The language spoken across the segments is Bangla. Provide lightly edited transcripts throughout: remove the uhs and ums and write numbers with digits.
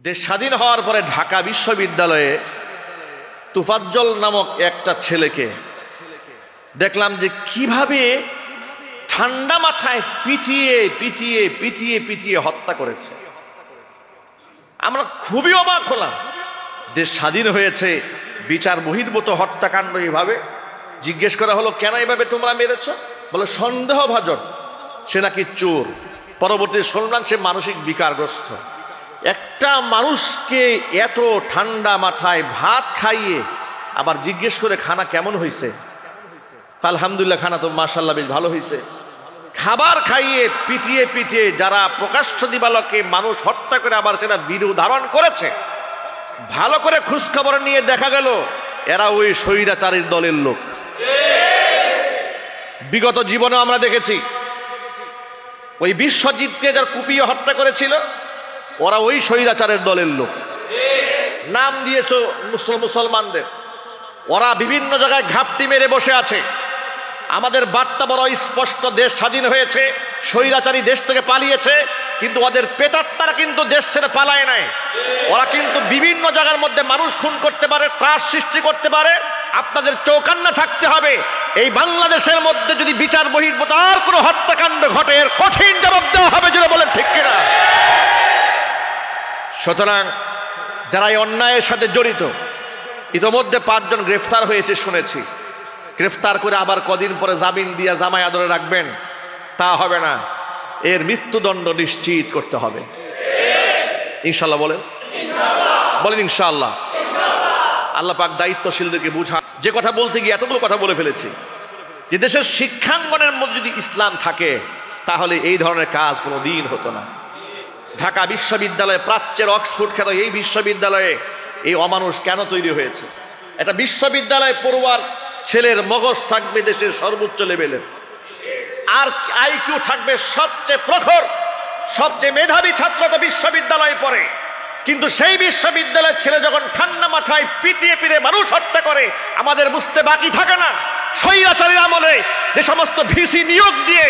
দেশ স্বাধীন হওয়ার পরে ঢাকা বিশ্ববিদ্যালয়ে তুফাজ্জল নামক একটা ছেলেকে দেখলাম যে কিভাবে ঠান্ডা মাথায় পিটিয়ে পিটিয়ে পিটিয়ে পিটিয়ে হত্যা করেছে। আমরা খুবই অবাক হলাম। দেশ স্বাধীন হয়েছে, বিচার বহির্ভূত হত্যাকাণ্ড এইভাবে। জিজ্ঞেস করা হলো, কেন এইভাবে তোমরা মেরেছ? বলে সন্দেহভাজন, সে নাকি চোর। পরবর্তী শুনলাম সে মানসিক বিকারগ্রস্ত। একটা মানুষকে এত ঠান্ডা মাথায় ভাত খাইয়ে আবার জিজ্ঞেস করে খানা কেমন হয়েছে, আলহামদুলিল্লাহ খানা তো মাশাআল্লাহ বেশ ভালো হয়েছে। খাবার খাইয়ে পিটিয়ে পিটিয়ে যারা প্রকাশ্য দিবালোকে মানুষ হত্যা করে আবার সেটা ভিডিও ধারণ করেছে, ভালো করে খোঁজখবর নিয়ে দেখা গেল এরা ওই স্বৈরাচারীর দলের লোক। বিগত জীবনে আমরা দেখেছি ওই বিশ্বজিৎকে যারা কুপিয়ে হত্যা করেছিল ওরা ওই স্বৈরাচারের দলের লোক। নাম দিয়েছ মুসলমানদের, ওরা বিভিন্ন জায়গায় ঘাপটি মেরে বসে আছে। আমাদের বার্তা বড় স্পষ্ট, দেশ স্বাধীন হয়েছে, স্বৈরাচারী দেশ থেকে পালিয়েছে, কিন্তু ওদের পেটাত্তারা কিন্তু দেশ ছেড়ে পালায় নাই। ওরা কিন্তু বিভিন্ন জায়গার মধ্যে মানুষ খুন করতে পারে, ত্রাস সৃষ্টি করতে পারে। আপনাদের চৌকান্না থাকতে হবে, এই বাংলাদেশের মধ্যে যদি বিচার বহির্ভূত আর কোনো হত্যাকাণ্ড ঘটে এর কঠিন জবাব দেওয়া হবে, যেটা বলেন ঠিক কিনা। সুতরাং যারা এই অন্যায়ের সাথে জড়িত, ইতোমধ্যে 5 জন গ্রেফতার হয়েছে শুনেছি। গ্রেফতার করে আবার কদিন পরে জামিন দিয়া জামাই আদরে রাখবেন, তা হবে না। এর মৃত্যুদণ্ড নিশ্চিত করতে হবে ইনশাআল্লাহ। বলেন বলেন ইনশাআল্লাহ। আল্লাহ পাক দায়িত্বশীলদেরকে বুঝা। যে কথা বলতে গিয়ে এতগুলো কথা বলে ফেলেছি, যে দেশের শিক্ষাঙ্গনের মধ্যে যদি ইসলাম থাকে তাহলে এই ধরনের কাজ কোনো দিন হতো না। ঢাকা বিশ্ববিদ্যালয়ে, প্রাচ্যের অক্সফোর্ড খ্যাত এই বিশ্ববিদ্যালয়ে এই অমানুষ কেন তৈরি হয়েছে? একটা বিশ্ববিদ্যালয়ে পড়ুয়ার ছেলের মগজ থাকবে দেশের সর্বোচ্চ লেভেলের, আর আইকিউ থাকবে সবচেয়ে প্রখর, সবচেয়ে মেধাবী ছাত্র তো বিশ্ববিদ্যালয়ে পড়ে। কিন্তু সেই বিশ্ববিদ্যালয়ের ছেলে যখন ঠান্ডা মাথায় পিটিয়ে পিটিয়ে মানুষ হত্যা করে, আমাদের বুঝতে বাকি থাকে না স্বৈরাচারীর আমলে যে সমস্ত ভিসি নিয়োগ দিয়ে,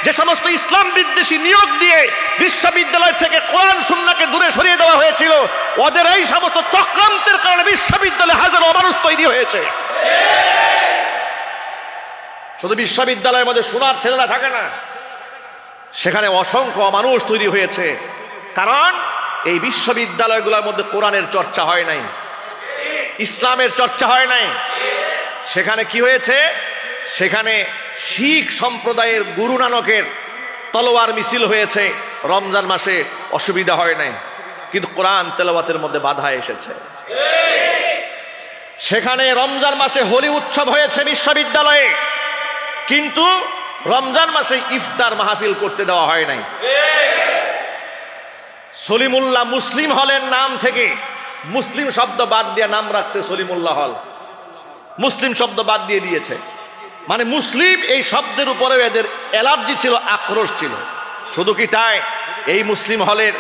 যে সমস্ত ইসলাম বিদ্বেষী নিয়োগ দিয়ে বিশ্ববিদ্যালয় থেকে কোরআন সুন্নাহকে দূরে সরিয়ে দেওয়া হয়েছিল, ওদের এই সমস্ত চক্রান্তের কারণে বিশ্ববিদ্যালয়ে হাজারো মানুষ তৈরি হয়েছে। শুধু বিশ্ববিদ্যালয়ের মধ্যে সোনার ছেলেরা থাকে না, সেখানে অসংখ্য মানুষ তৈরি হয়েছে। কারণ এই বিশ্ববিদ্যালয়গুলোর মধ্যে কোরআনের চর্চা হয় নাই, ইসলামের চর্চা হয় নাই। সেখানে কি হয়েছে? সেখানে শিখ সম্প্রদায়ের গুরু নানকের তলোয়ার মিছিল হয়েছে। রমজান মাসে অসুবিধা হয় নাই, কিন্তু কোরআন তেলাওয়াতের মধ্যে বাধা এসেছে। সেখানে রমজান মাসে হোলি উৎসব হয়েছে বিশ্ববিদ্যালয়ে, কিন্তু রমজান মাসে ইফতার মাহফিল করতে দেওয়া হয় নাই। সলিমুল্লাহ মুসলিম হলের নাম থেকে মুসলিম শব্দ বাদ দিয়ে নাম রাখছে সলিমুল্লাহ হল, মুসলিম শব্দ বাদ দিয়ে দিয়েছে। মানে মুসলিম এই শব্দের উপরে এদের অ্যালার্জি ছিল, আক্রোশ ছিল। শুধু কি তাই, এই মুসলিম হলের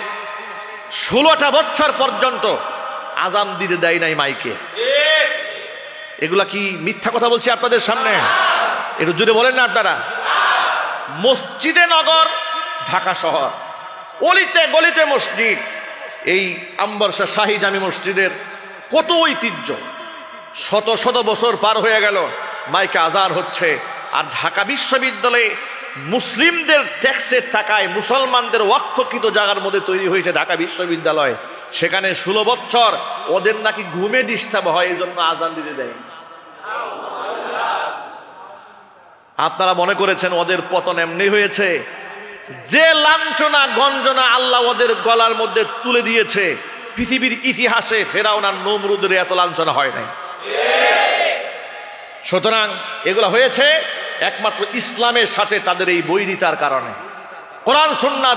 16টা বছর পর্যন্ত আজান দিতে দেয় নাই মাইকে। এগুলা কি মিথ্যা কথা বলছি আপনাদের সামনে? একটু জুড়ে বলেন না আপনারা। মসজিদে নগর ঢাকা শহর, অলিতে গলিতে মসজিদ। এই আম্বরশা শাহী জামি মসজিদের কত ঐতিহ্য, শত শত বছর পার হয়ে গেল, মাইকে আজান হচ্ছে। আর ঢাকা বিশ্ববিদ্যালয়ে মুসলিমদের ট্যাক্সের টাকায় মুসলমানদের ওয়াকফকৃত জায়গার মধ্যে তৈরি হয়েছে ঢাকা বিশ্ববিদ্যালয়। সেখানে 16 বছর ওদের নাকি ঘুমে ডিস্টার্ব হয়, এই জন্য আজান দিতে দেয়। আপনারা মনে করেছেন ওদের পতন এমনি হয়েছে? যে লাঞ্ছনা গঞ্জনা আল্লাহ ওদের গলার মধ্যে তুলে দিয়েছে, পৃথিবীর ইতিহাসে ফেরাউন আর নমরুদের এত লাঞ্ছনা হয় নাই। সুতরাং এগুলো হয়েছে একমাত্র ইসলামের সাথে তাদের এই বৈরিতার কারণে, কোরআন সুন্নাহ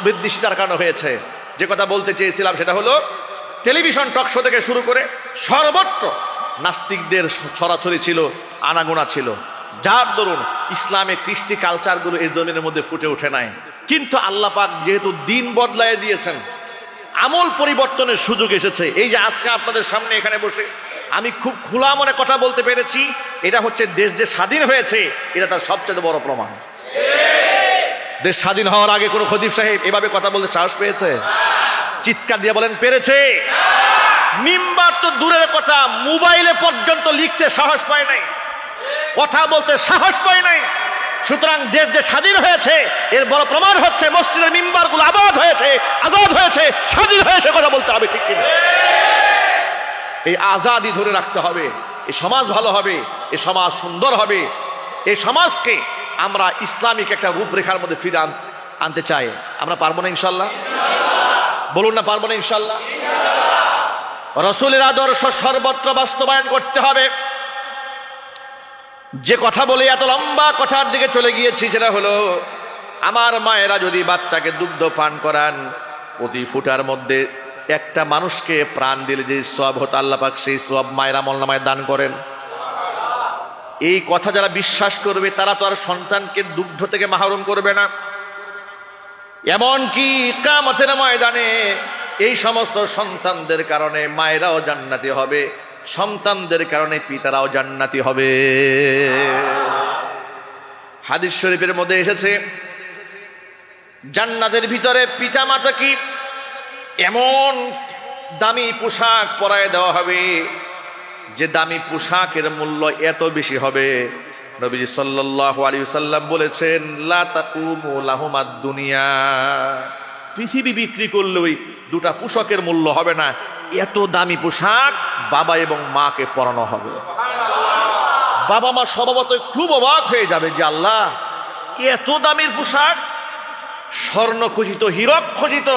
বিদ্বেষিতার কারণে হয়েছে। যে কথা বলতে চেয়েছিলাম সেটা হলো, টেলিভিশন টকশো থেকে শুরু করে সর্বত্র নাস্তিকদের ছড়াছড়ি ছিল, আনাগোনা ছিল, যার দরুন ইসলামে কৃষ্টি কালচারগুলো এই জমিনের মধ্যে ফুটে ওঠে নাই। কিন্তু আল্লাহ পাক যেহেতু দিন বদলায় দিয়েছেন, আমল পরিবর্তনের সুযোগ এসেছে। এই যে আজকে আপনাদের সামনে এখানে বসে আমি খুব খোলা মনে কথা বলতে পেরেছি, এটা হচ্ছে দেশ যে স্বাধীন হয়েছে, এটা তার সবচেয়ে বড় প্রমাণ। দেশ স্বাধীন হওয়ার আগে কোন খতিব সাহেব এভাবে কথা বলতে সাহস পেয়েছে? চিৎকার দিয়ে বলেন পেরেছে? মিম্বার তো দূরের কথা, মোবাইলে পর্যন্ত লিখতে সাহস পায় নাই, কথা বলতে সাহস পায় নাই। সুতরাং দেশ যে স্বাধীন হয়েছে এর বড় প্রমাণ হচ্ছে মসজিদের মিম্বারগুলো আবাদ হয়েছে, আজাদ হয়েছে, স্বাধীন হয়েছে, কথা বলতে হবে, ঠিক কিনা? এই আজাদি ধরে রাখতে হবে, এই সমাজ ভালো হবে, এই সমাজ সুন্দর হবে, এই সমাজকে আমরা ইসলামিক একটা রূপরেখার মধ্যে ফিরে আনতে চাই। আমরা পারবো না ইনশাল্লাহ? বলুন না, পারবো না ইনশাল্লাহ? রাসূলের আদর্শ সর্বত্র বাস্তবায়ন করতে হবে। যে কথা বলে এত লম্বা কথার দিকে চলে গিয়েছি সেটা হলো, আমার মায়েরা যদি বাচ্চাকে দুগ্ধ পান করান, প্রতি ফুটার মধ্যে একটা মানুষকে প্রাণ দিলে যে সওয়াব হতো আল্লাহ পাক সেই সওয়াব মায়ের আমলনামায় দান করেন। এই কথা যারা বিশ্বাস করবে তারা তো আর সন্তানকে দুগ্ধ থেকে মাহরুম করবে না। এমনকি কিয়ামতের ময়দানে এই সমস্ত সন্তানদের কারণে মায়েরাও জান্নাতি হবে, সন্তানদের কারণে পিতারাও জান্নাতি হবে। হাদিস শরীফের মধ্যে এসেছে, জান্নাতের ভিতরে পিতা মাতা কি এমন দামি পোশাক পরায় দেওয়া হবে যে দামি পোশাকের মূল্য এত বেশি হবে, নবীজি সাল্লাল্লাহু আলাইহি ওয়াসাল্লাম বলেছেন, লা তাকুমু লাহুমাদ দুনিয়া, পৃথিবী বিক্রি করলে ওই দুটা পোশাকের মূল্য হবে না, এত দামি পোশাক বাবা এবং মাকে পরানো হবে। বাবা মা স্বভাবতই খুব অবাক হয়ে যাবে যে আল্লাহ, এত দামির পোশাক, স্বর্ণ খচিত, হীরক খচিত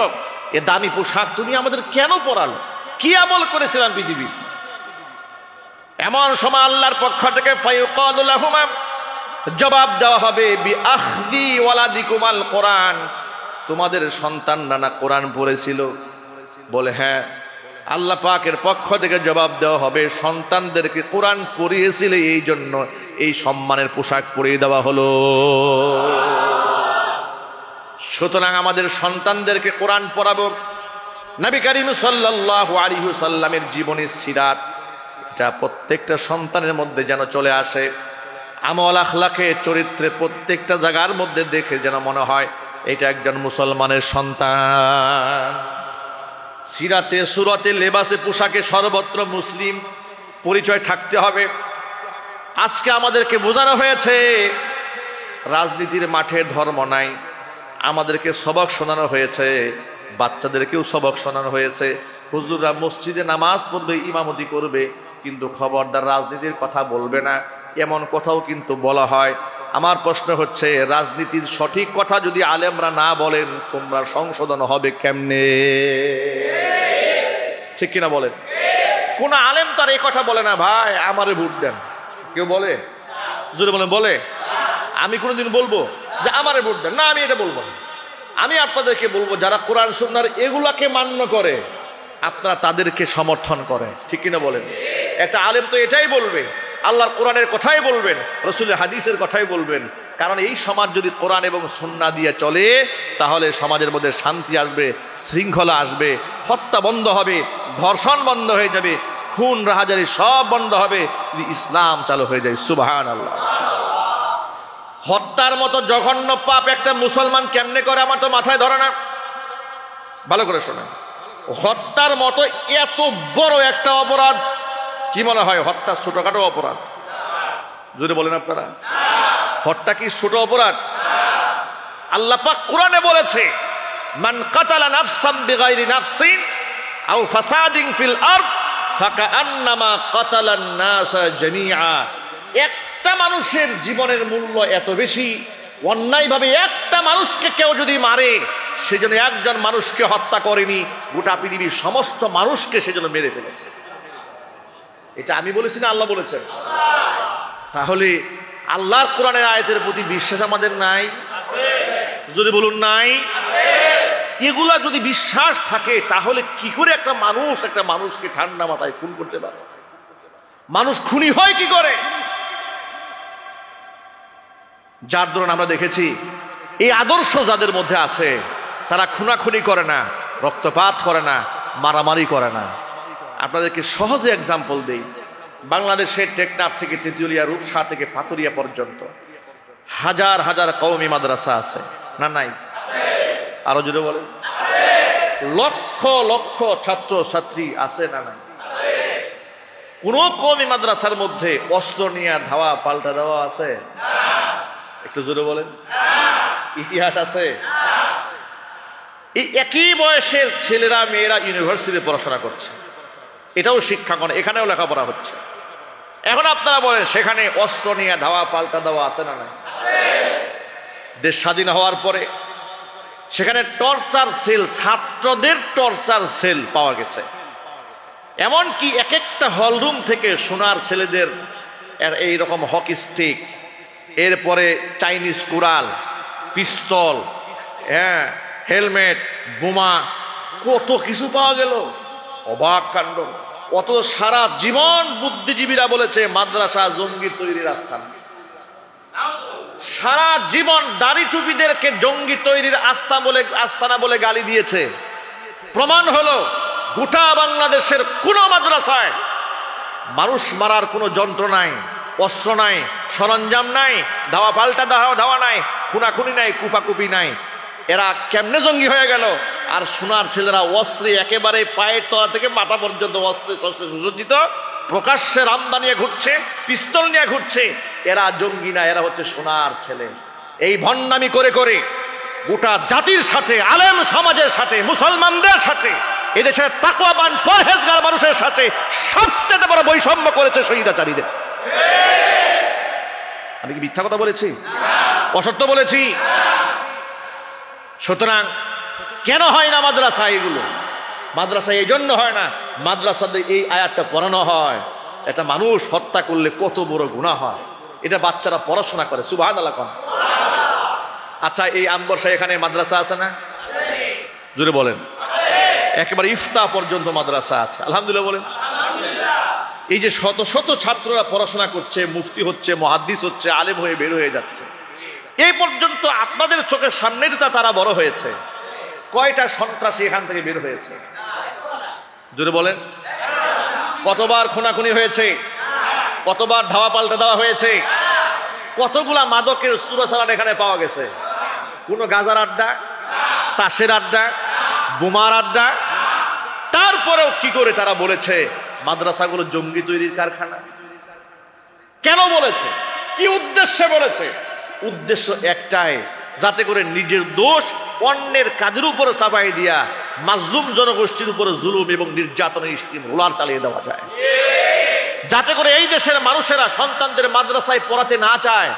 এ দামি পোশাক তুমি আমাদের কেন পরালো? কি আমল করেছিলাম পৃথিবী? এমন সময় আল্লাহর পক্ষ থেকে ফায়ুকালু লাহুমা, জবাব দেওয়া হবে, বিআখদি ওয়ালাদিকুমাল কোরআন, তোমাদের সন্তান নানা কোরআন পড়েছিল? বলে হ্যাঁ। আল্লাহ পাকের পক্ষ থেকে জবাব দেওয়া হবে, সন্তানদেরকে কোরআন পড়িয়েছিলে এই জন্য এই সম্মানের পোশাক পরিয়ে দেওয়া হলো। সুতরাং আমাদের সন্তানদেরকে কোরআন পড়াবো। নবী করিম সাল্লাল্লাহু আলাইহি ওয়াসাল্লামের জীবনী সিরাত এটা প্রত্যেকটা সন্তানের মধ্যে যেন চলে আসে। আমল আখলাকে চরিত্রে প্রত্যেকটা জায়গার মধ্যে দেখে যেন মনে হয় এটা একজন মুসলমানের সন্তান। সিরাতে, সুরাতে, লেবাসে, পোশাকে সর্বত্র মুসলিম পরিচয় থাকতে হবে। আজকে আমাদেরকে বোঝানো হয়েছে রাজনীতির মাঠে ধর্ম নাই, আমাদেরকে সবক শোনানো হয়েছে, বাচ্চাদেরকেও সবক শোনানো হয়েছে, হুজুররা মসজিদে নামাজ পড়বে, ইমামতি করবে, কিন্তু খবরদার রাজনীতির কথা বলবে না, এমন কথাও কিন্তু বলা হয়। আমার প্রশ্ন হচ্ছে, রাজনীতির সঠিক কথা যদি আলেমরা না বলেন তোমরা সংশোধন হবে কেমনে? ঠিক কিনা বলেন? কোন আলেম তার এই কথা বলে না, ভাই আমারে ভোট দেন, কেউ বলে? জোরে বলেন, বলে? আমি কোনোদিন বলবো যে আমারে ভোট দেন? না, আমি এটা বলবো না। আমি আপনাদেরকে বলবো যারা কোরআন সুন্নাহর এগুলাকে মান্য করে আপনারা তাদেরকে সমর্থন করেন। ঠিক কিনা বলেন? একটা আলেম তো এটাই বলবে, আল্লাহর কোরআনের কথাই বলবেন, রাসূলের হাদিসের কথাই বলবেন। কারণ এই সমাজ যদি কোরআন এবং সুন্নাহ দিয়ে চলে তাহলে সমাজের মধ্যে শান্তি আসবে, শৃঙ্খলা আসবে, হত্যা বন্ধ হবে, ধর্ষণ বন্ধ হয়ে যাবে, খুন রাহাজারি সব বন্ধ হবে, ইসলাম চালু হয়ে যায়। সুবহানাল্লাহ। হত্যার মতো জঘন্য পাপ একটা মুসলমান কেমনে করে আমার তো মাথায় ধরে না। ভালো করে শোনেন, হত্যার মতো এত বড় একটা অপরাধ কি মনে হয় হত্যা ছোটখাটো অপরাধ? যদি বলেন আপনারা, হত্যা কি ছোট অপরাধ? আল্লাহ পাক কোরআনে বলেছে, মান কাতালা নাফসান বিগাইরি নাফসিন আও ফাসাদিন ফিল আরদ ফাকান্নামা কাতালান নাসা জামিআ। একটা মানুষের জীবনের মূল্য এত বেশি, অন্যায়ভাবে একটা মানুষকে কেউ যদি মারে সেজন্য একজন মানুষকে হত্যা করেনি, গোটা পৃথিবীর সমস্ত মানুষকে সেজন্য মেরে ফেলেছে। এটা আমি বলেছি না, আল্লাহ বলেছেন? তাহলে আল্লাহর কোরআনের আয়াতের প্রতি বিশ্বাস আমাদের নাই? যদি বলুন নাই। এগুলা যদি বিশ্বাস থাকে তাহলে কি করে একটা মানুষকে ঠান্ডা মাথায় খুন করতে পারে? মানুষ খুনি হয় কি করে? যার দরুন আমরা দেখেছি এই আদর্শ যাদের মধ্যে আছে তারা খুনাখুনি করে না, রক্তপাত করে না, মারামারি করে না। আপনাদেরকে সহজে এক্সাম্পল দেই, বাংলাদেশের টেকনাফ থেকে তেঁতুলিয়া, রূপসা থেকে পাতুরিয়া পর্যন্ত হাজার হাজার কওমি মাদ্রাসা আছে না নাই? আরো জোরে বলেন। লক্ষ লক্ষ ছাত্র ছাত্রী আছে না না? কোন কওমি মাদ্রাসার মধ্যে অস্ত্র নিয়ে ধাওয়া পাল্টা দেওয়া আছে? একটু জোরে বলেন। ইতিহাস আছে? এই একই বয়সের ছেলেরা মেয়েরা ইউনিভার্সিটিতে পড়াশোনা করছে, এটাও শিক্ষাঙ্গন, এখানেও লেখাপড়া হচ্ছে। এখন আপনারা বলেন সেখানে অস্ত্র নিয়ে ধাওয়া পাল্টা দেওয়া আছে না না? দেশ স্বাধীন হওয়ার পরে সেখানে টর্চার সেল, ছাত্রদের টর্চার সেল পাওয়া গেছে। এমনকি এক একটা হলরুম থেকে সোনার ছেলেদের এইরকম হকি স্টিক, এরপরে চাইনিজ কুড়াল, পিস্তল, হ্যাঁ, হেলমেট, বোমা, কত কিছু পাওয়া গেল। অবাক কাণ্ড। অত সারা জীবন বুদ্ধিজীবীরা বলেছে মাদ্রাসা জঙ্গি তৈরির আস্থান। সারা জীবন দাড়ি টুপিদেরকে জঙ্গি তৈরির আস্তানা বলে গালি দিয়েছে। প্রমাণ হলো গোটা বাংলাদেশের কোন মাদ্রাসায় মানুষ মারার কোনো যন্ত্র নাই, অস্ত্র নাই, সরঞ্জাম নাই, ধাওয়া পাল্টা ধাওয়া নাই, খুনাখুনি নাই, কুপাকুপি নাই। এরা কেমনে জঙ্গি হয়ে গেল? আর সোনার ছেলেরা অস্ত্রে একেবারে পায়ের তলা থেকে মাথা পর্যন্ত অস্ত্রে শস্ত্রে সুসজ্জিত, প্রকাশ্যে রামদা নিয়ে ঘুরছে, পিস্তল নিয়ে ঘুরছে। এরা জঙ্গি না, এরা হচ্ছে সোনার ছেলে। এই ভণ্ডামি করে করে গোটা জাতির সাথে, আলেম সমাজের সাথে, মুসলমানদের সাথে, এদেশের তাকওয়াবান পরহেজগার মানুষের সাথে সবচেয়ে বড় বৈষম্য করেছে স্বৈরাচারীদের। আমি কি মিথ্যা কথা বলেছি? অসত্য বলেছি? সুতরাং কেন হয় না মাদ্রাসা? এগুলো মাদ্রাসা এই জন্য হয় না, মাদ্রাসাতে এই আয়াতটা পড়ানো হয়। এটা মানুষ হত্যা করলে কত বড় গুনাহ হয়, এটা বাচ্চারা পড়াশোনা করে। সুবহানাল্লাহ। আচ্ছা, এই আমবর্ষা এখানে মাদ্রাসা আছে না? জোরে বলেন। একেবারে ইফতা পর্যন্ত মাদ্রাসা আছে। আলহামদুলিল্লাহ বলেন। এই যে শত শত ছাত্ররা পড়াশোনা করছে, মুফতি হচ্ছে, মুহাদ্দিস হচ্ছে, আলেম হয়ে বের হয়ে যাচ্ছে, এই পর্যন্ত আপনাদের চোখের সামনে তারা বড় হয়েছে। কয়টা সন্ত্রাসী এখান থেকে বের হয়েছে? জোরে বলেন। কতবার খুনাখুনি হয়েছে? কতবার ধাওয়া পাল্টা দেওয়া হয়েছে? কতগুলা মাদকের চুরাচালান এখানে পাওয়া গেছে? কোন গাজার আড্ডা, তাসের আড্ডা, বোমার আড্ডা। তারপরেও কি করে তারা বলেছে মাদ্রাসাগুলো জঙ্গি তৈরির কারখানা? কেন বলেছে? কি উদ্দেশ্যে বলেছে? উদ্দেশ্য একটাই, যাতে করে নিজের দোষ অন্যের কাজের উপরে চাপাই দিয়া মাজলুম জনগোষ্ঠীর উপরে জুলুম এবং নির্যাতনের স্টিম রোলার চালিয়ে দেওয়া যায়, যাতে করে এই দেশের মানুষেরা সন্তানদের মাদ্রাসায় পড়াতে না চায়,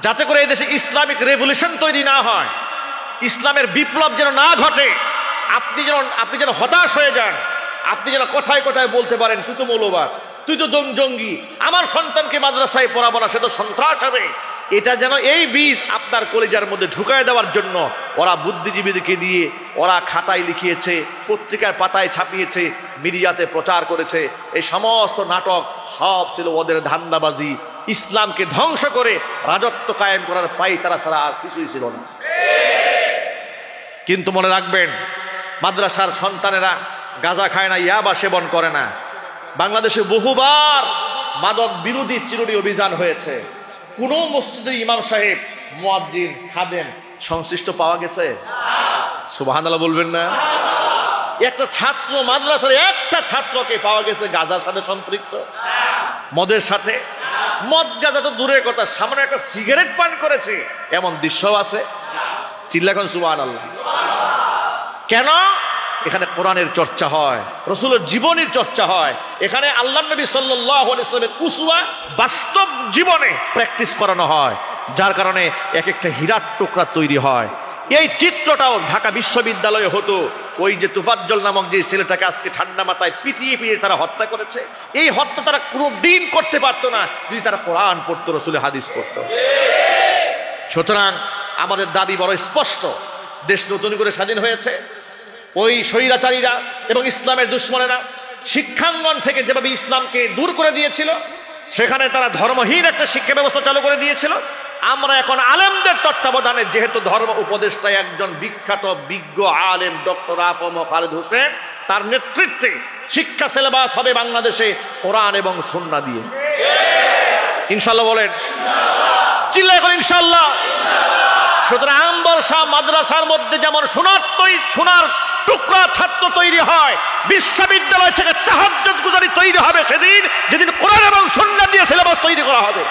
যাতে করে এই দেশে ইসলামিক রেভলিউশন তৈরি না হয়, ইসলামের বিপ্লব যেন না ঘটে। আপনি যেন হতাশ হয়ে যান, আপনি যেন কথায় কথায় বলতে পারেন তুই তো মৌলবাদ, তুই তো জঙ্গি, আমার সন্তানকে মাদ্রাসায় পড়াবো না, সে তো সন্ত্রাস হবে। এটা যেন এই বীজ আপনার কলিজার মধ্যে ঢুকায় দেওয়ার জন্য ওরা বুদ্ধিজীবীদেরকে দিয়ে ওরা খাতায় লিখিয়েছে, পত্রিকার পাতায় ছাপিয়েছে, মিডিয়াতে প্রচার করেছে। এই সমস্ত নাটক সব ছিল ওদের ধান্দাবাজি, ইসলামকে ধ্বংস করে রাজত্ব কায়েম করার পাই তারা ছাড়া আর কিছুই ছিল না। কিন্তু মনে রাখবেন, মাদ্রাসার সন্তানেরা গাঁজা খায় না, ইয়াবা সেবন করে না। বাংলাদেশে বহুবার মাদক বিরোধী চিরুনি অভিযান হয়েছে। কোন মসজিদের ইমাম সাহেব, মুয়াজ্জিন, খাদেম সংশ্লিষ্ট পাওয়া গেছে? সুবহানাল্লাহ বলবেন না? একটা ছাত্র মাদ্রাসার একটা ছাত্রকে পাওয়া গেছে গাঁজার সাথে সম্পৃক্ত, মদের সাথে? মদ গাঁজা তো দূরের কথা, সামনে একটা সিগারেট পান করেছে এমন দৃশ্যও আছে। চিল্লাখন সুবহানাল্লাহ। কেন? এখানে কোরআনের চর্চা হয়, রাসূলের জীবনের চর্চা হয়। এখানে আল্লাহর নবী সাল্লাল্লাহু আলাইহি ওয়াসাল্লামের উসওয়া বাস্তব জীবনে প্র্যাকটিস করানো হয়, যার কারণে এক একটা হীরার টুকরা তৈরি হয়। এই চিত্রটাও ঢাকা বিশ্ববিদ্যালয়ে হতো। ওই যে তুফাজ্জল নামক যে ছেলেটাকে আজকে ঠান্ডা মাথায় পিটিয়ে তারা হত্যা করেছে, এই হত্যা তারা কোনোদিন করতে পারতো না যদি তারা কোরআন পড়তো, রাসূলের হাদিস পড়তো। সুতরাং আমাদের দাবি বড় স্পষ্ট। দেশ নতুন করে স্বাধীন হয়েছে, ওই স্বৈরাচারীরা এবং ইসলামের দুশ্মনেরা শিক্ষাঙ্গন থেকে যেভাবে ইসলামকে দূর করে দিয়েছিল, সেখানে তারা ধর্মহীন একটা শিক্ষা ব্যবস্থা চালু করে দিয়েছিল। আমরা এখন আলেমদের তত্ত্বাবধানে, যেহেতু ধর্ম উপদেষ্টা একজন বিখ্যাত বিজ্ঞ আলেম ডক্টর আ.ক.ম. খালেদ হোসেন, তার নেতৃত্বে শিক্ষা সিলেবাস হবে বাংলাদেশে কোরআন এবং সুন্নাহ দিয়ে। ইনশাআল্লাহ বলেন। চিল্লায় এখন ইনশাআল্লাহ। সুতরাং আমবর্ষা মাদ্রাসার মধ্যে যেমন সোনার টুকরা ছাত্র তৈরি হয়, বিশ্ববিদ্যালয় থেকে তাহাজ্জুদ গুজারি তৈরি হবে সেদিন, যেদিন কোরআন এবং সুন্নাহ দিয়ে সিলেবাস তৈরি করা হবে।